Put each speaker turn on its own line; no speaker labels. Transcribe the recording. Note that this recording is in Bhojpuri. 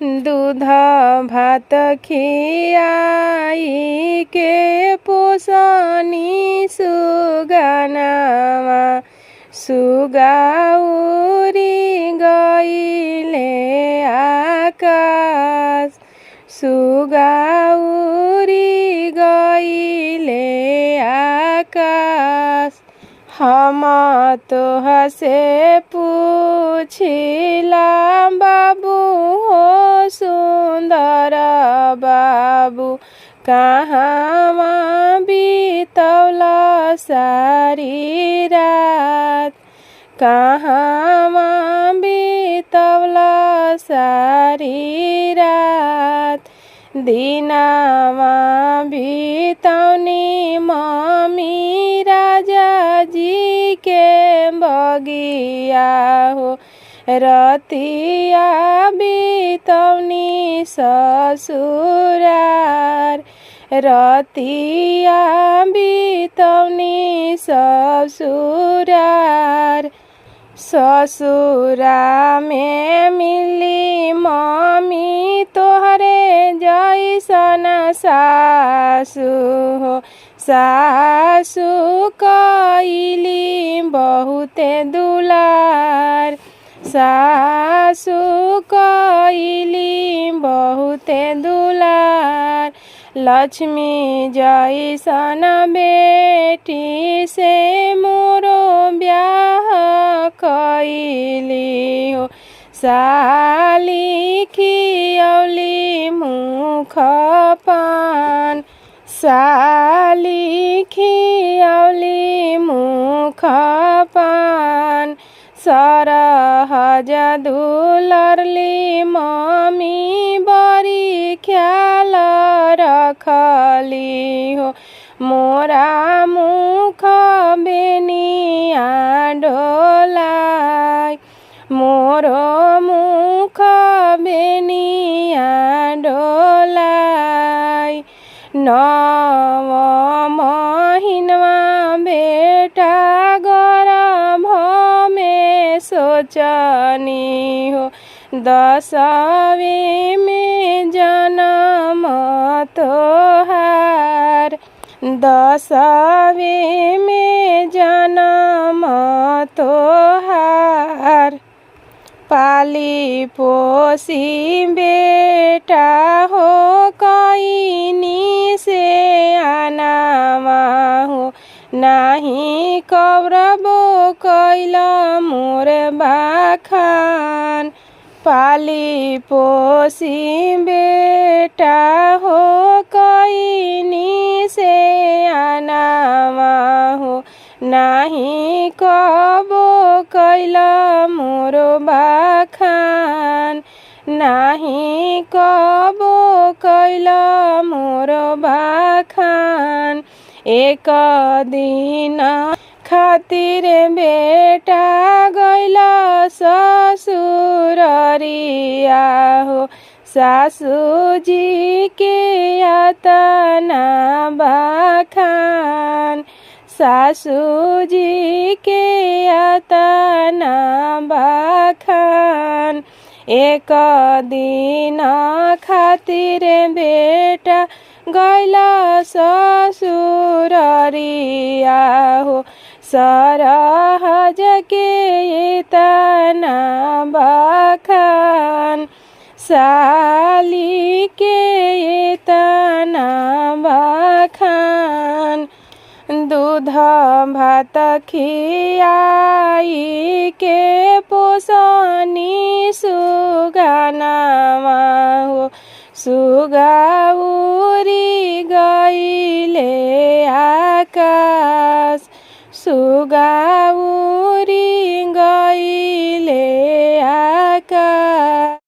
दूध भात खियाई के पोसनी सुगनावा सुगा उड़ी गइले आकाश सुगा उड़ी गइले आकाश। हम तोहसे पूछिला बाबू हो सुंदर बाबू कहवा बीतौला सारी रात कहवा बीतौला सारी रात। दिनावा बीतौनी मम्मी राजा जी के बगिया हो रतिया बीतौनी ससुरार रतिया बीतौनी ससुरार। ससुरा में मिली मम्मी तोहरे जैसन सासु हो सासु कइली बहुते दुलार सासु कइली बहुते दुलार। लक्ष्मी जैसन बेटी से मोरो ब्याह कइली हो साली खियौली मुख पान साली खियौली मुख पान। सरहज दुलरली मम्मी बड़ी ख्याल रखली हो मोरा मुख बेनिया डोलाई मोरो मुख बेनिया डोलाई। नव महिनवा बेटा गर्भ में सोचनी हो 10वें में जन्म तोहार 10वें में जन्म तोहार। पाली पोसी बेटा हो कइनी से आनामा हो नाही कब्रबो कैला मोर बाखान। पाली पोसी बेटा हो कइनी से आनामा हो नाही कबो कैला मोर बाखान नाही कबो कैला मोर बाखान। एक दिन खातिर बेटा गइला ससुररिया हो सासुजी के यातना बाखान सासुजी के यातना बाखान। एक दिन खातिर बेटा गइला ससुररिया हो सरहज के तना बाखान साली के तना बाखान। दूध भात खियाई के पोसनी सुगनावा हो सुगा उड़ी गइले आकाश सुगा उड़ी गइले आकाश।